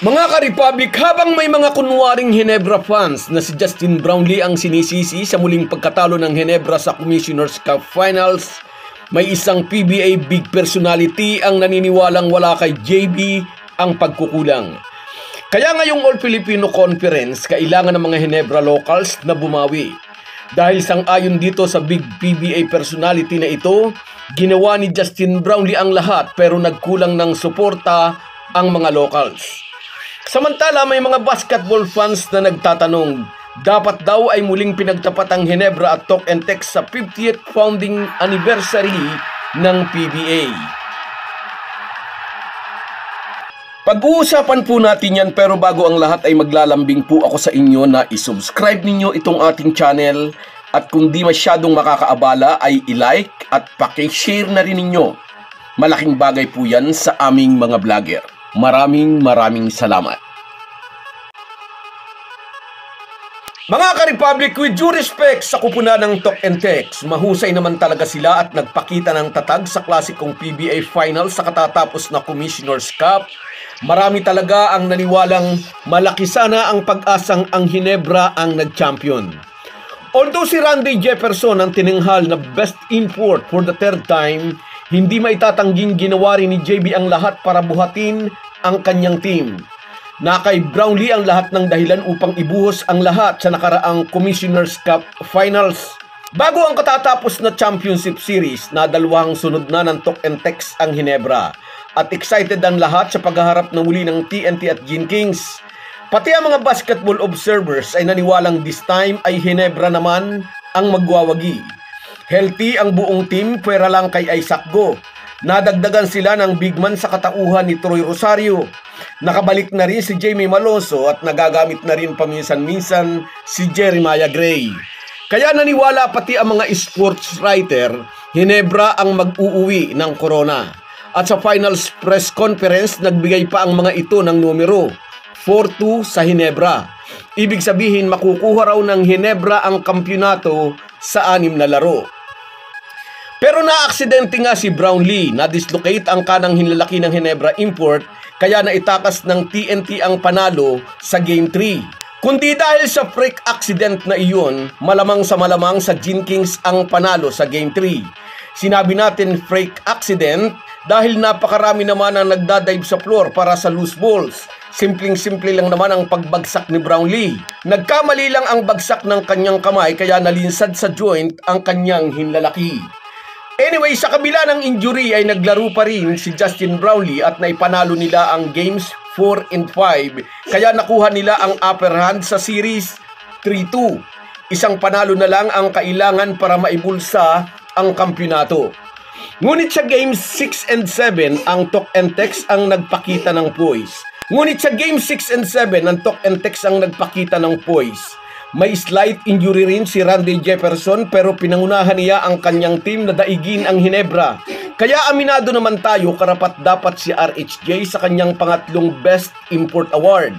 Mga ka-Republic, habang may mga kunwaring Ginebra fans na si Justin Brownlee ang sinisisi sa muling pagkatalo ng Ginebra sa Commissioner's Cup Finals, may isang PBA big personality ang naniniwalang wala kay JB ang pagkukulang. Kaya ngayong All-Filipino Conference, kailangan ng mga Ginebra locals na bumawi. Dahil sang-ayon dito sa big PBA personality na ito, ginawa ni Justin Brownlee ang lahat pero nagkulang ng suporta ang mga locals. Samantala, may mga basketball fans na nagtatanong, dapat daw ay muling pinagtapat ang Ginebra at Talk and Text sa 50th founding anniversary ng PBA. Pag-uusapan po natin yan, pero bago ang lahat ay maglalambing po ako sa inyo na isubscribe ninyo itong ating channel at kung di masyadong makakaabala ay i-like at paki-share na rin ninyo. Malaking bagay po yan sa aming mga vlogger. Maraming salamat. Mga ka-Republic, with due respect sa kupunan ng Talk and Text, mahusay naman talaga sila at nagpakita ng tatag sa klasikong PBA Finals sa katatapos na Commissioner's Cup. Marami talaga ang naniwalang malaki sana ang pag-asang ang Ginebra ang nag-champion. Although si Randy Jefferson ang tininghal na best import for the third time, hindi maitatangging ginawa rin ni JB ang lahat para buhatin ang kanyang team. Na kay Brownlee ang lahat ng dahilan upang ibuhos ang lahat sa nakaraang Commissioner's Cup Finals. Bago ang katatapos na Championship Series, na dalawang sunod na ng Talk and Text ang Ginebra. At excited ang lahat sa paghaharap na muli ng TNT at Gin Kings. Pati ang mga basketball observers ay naniwalang this time ay Ginebra naman ang magwawagi. Healthy ang buong team, pwera lang kay Isaac Go. Nadagdagan sila ng big man sa katauhan ni Troy Rosario. Nakabalik na rin si Jamie Maloso at nagagamit na rin paminsan-minsan si Jeremiah Gray. Kaya naniwala pati ang mga sports writer, Ginebra ang mag-uuwi ng corona. At sa finals press conference, nagbigay pa ang mga ito ng numero, 4-2 sa Ginebra. Ibig sabihin, makukuha raw ng Ginebra ang kampyonato sa 6 na laro. Pero na-aksidente nga si Brownlee, na-dislocate ang kanang hinlalaki ng Ginebra import, kaya naitakas ng TNT ang panalo sa Game 3. Kundi dahil sa freak accident na iyon, malamang sa Gin Kings ang panalo sa Game 3. Sinabi natin freak accident dahil napakarami naman ang nagdadive sa floor para sa loose balls. Simpleng-simple lang naman ang pagbagsak ni Brownlee. Nagkamali lang ang bagsak ng kanyang kamay kaya nalinsad sa joint ang kanyang hinlalaki. Anyway, sa kabila ng injury ay naglaro pa rin si Justin Brownlee at naipanalo nila ang Games 4 and 5. Kaya nakuha nila ang upper hand sa series 3-2. Isang panalo na lang ang kailangan para maibulsa ang kampyonato. Ngunit sa Games 6 and 7, ang Talk and Text ang nagpakita ng poise. May slight injury rin si Randy Jefferson pero pinangunahan niya ang kanyang team na daigin ang Ginebra. Kaya aminado naman tayo, karapat-dapat si RHJ sa kanyang pangatlong Best Import Award.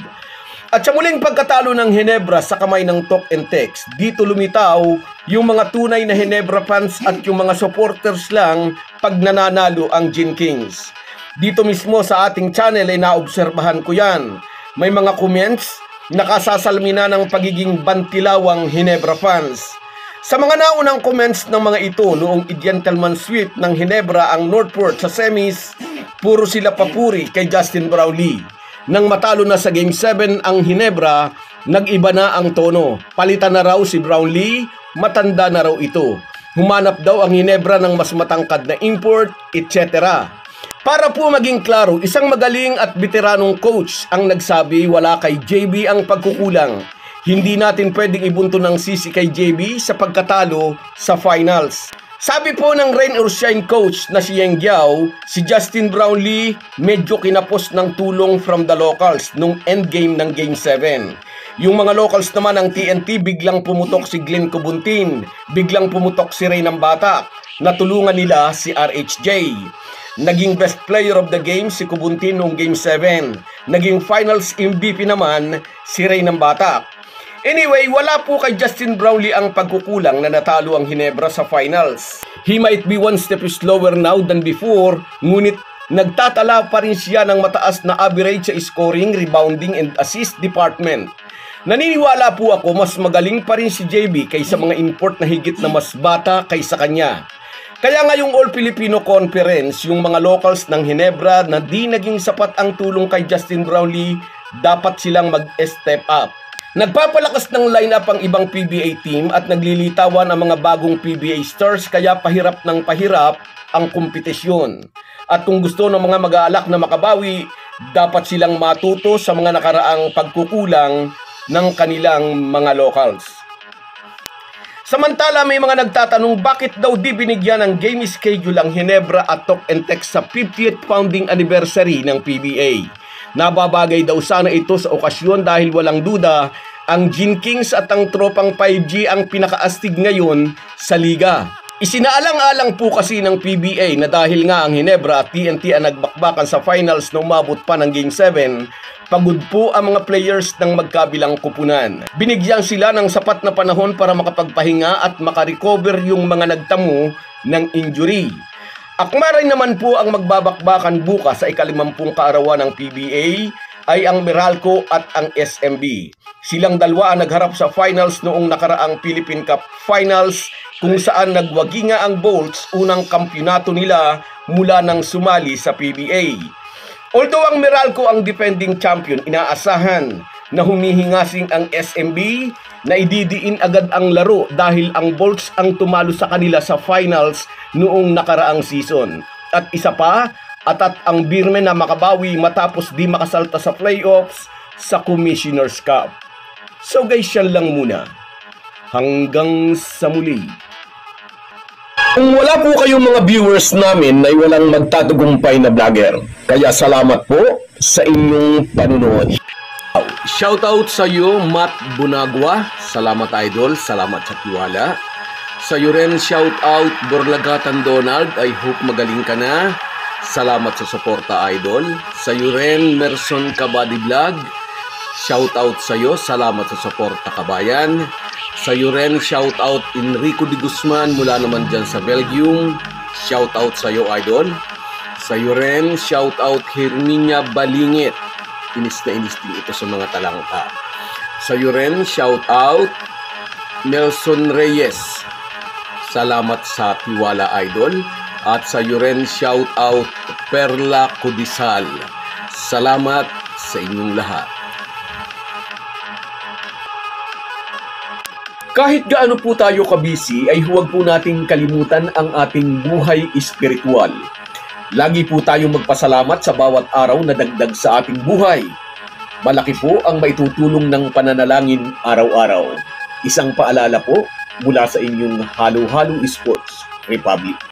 At sa muling pagkatalo ng Ginebra sa kamay ng Talk and Text, dito lumitaw yung mga tunay na Ginebra fans at yung mga supporters lang pag nananalo ang Gin Kings. Dito mismo sa ating channel ay naobserbahan ko yan. May mga comments nakasasalmina ng pagiging bantilawang Ginebra fans. Sa mga naunang comments ng mga ito noong i-gentleman sweep ng Ginebra ang Northport sa semis, puro sila papuri kay Justin Brownlee. Nang matalo na sa Game 7 ang Ginebra, nag-iba na ang tono. Palitan na raw si Brownlee, matanda na raw ito. Humanap daw ang Ginebra ng mas matangkad na import, etc. Para po maging klaro, isang magaling at veteranong coach ang nagsabi wala kay JB ang pagkukulang. Hindi natin pwedeng ibunto ng sisi kay JB sa pagkatalo sa finals. Sabi po ng Rain or Shine coach na si Yeng Giao, si Justin Brownlee medyo kinapos ng tulong from the locals nung endgame ng Game 7. Yung mga locals naman ng TNT, biglang pumutok si Glenn Cobuntin, biglang pumutok si Ray ng Batak, natulungan nila si RHJ. Naging best player of the game si Cobuntin noong Game 7. Naging finals MVP naman si Ray ng Batak. Anyway, wala po kay Justin Brownlee ang pagkukulang na natalo ang Ginebra sa finals. He might be one step slower now than before, ngunit nagtatala pa rin siya ng mataas na average sa scoring, rebounding, and assist department. Naniniwala po ako mas magaling pa rin si JB kaysa mga import na higit na mas bata kaysa kanya. Kaya ngayong All-Filipino Conference, yung mga locals ng Ginebra na di naging sapat ang tulong kay Justin Brownlee, dapat silang mag-step up. Nagpapalakas ng lineup ang ibang PBA team at naglilitawan ang mga bagong PBA stars, kaya pahirap ng pahirap ang kompetisyon. At kung gusto ng mga mag-aalak na makabawi, dapat silang matuto sa mga nakaraang pagkukulang ng kanilang mga locals. Samantala, may mga nagtatanong bakit daw di binigyan ng game schedule ang Ginebra at Talk and Text sa 50th founding anniversary ng PBA. Nababagay daw sana ito sa okasyon dahil walang duda, ang Gin Kings at ang tropang 5G ang pinakaastig ngayon sa liga. Isinaalang-alang po kasi ng PBA na dahil nga ang Ginebra at TNT ang nagbakbakan sa finals na umabot pa ng Game 7, pagod po ang mga players ng magkabilang kupunan. Binigyan sila ng sapat na panahon para makapagpahinga at makarecover yung mga nagtamo ng injury. Akmaray naman po ang magbabakbakan bukas sa ika-50 kaarawan ng PBA ay ang Meralco at ang SMB. Silang dalawa ang nagharap sa finals noong nakaraang Philippine Cup Finals kung saan nagwagi nga ang Bolts, unang kampyonato nila mula nang sumali sa PBA. Although ang Meralco ang defending champion, inaasahan na humihingasing ang SMB na ididiin agad ang laro dahil ang Bolts ang tumalo sa kanila sa finals noong nakaraang season. At isa pa, atat ang Beermen na makabawi matapos di makasalta sa playoffs sa Commissioner's Cup. So guys, yan lang muna. Hanggang sa muli. Kung wala po kayong mga viewers namin ay walang magtatagumpay na vlogger. Kaya salamat po sa inyong panunood. Shoutout sa iyo, Matt Bunagwa. Salamat idol, salamat sa tiwala. Sa iyo rin shoutout Borlagatan Donald. I hope magaling ka na. Salamat sa suporta idol. Sa iyo rin Merson Kabady Vlog. Shoutout sa iyo, salamat sa suporta kabayan. Sa iyo rin shoutout Enrico de Guzman mula naman dyan sa Belgium. Shoutout sa iyo idol. Sa iyo rin shoutout Herminia Balingit. Inis na inis din ito sa mga talangka. Sa iyo rin shoutout Nelson Reyes. Salamat sa tiwala idol. At sa iyo rin shoutout Perla Codisal. Salamat sa inyong lahat. Kahit gaano po tayo kabisi ay huwag po nating kalimutan ang ating buhay espiritual. Lagi po tayong magpasalamat sa bawat araw na dagdag sa ating buhay. Malaki po ang maitutulong ng pananalangin araw-araw. Isang paalala po mula sa inyong Halo-Halo Sports Republic.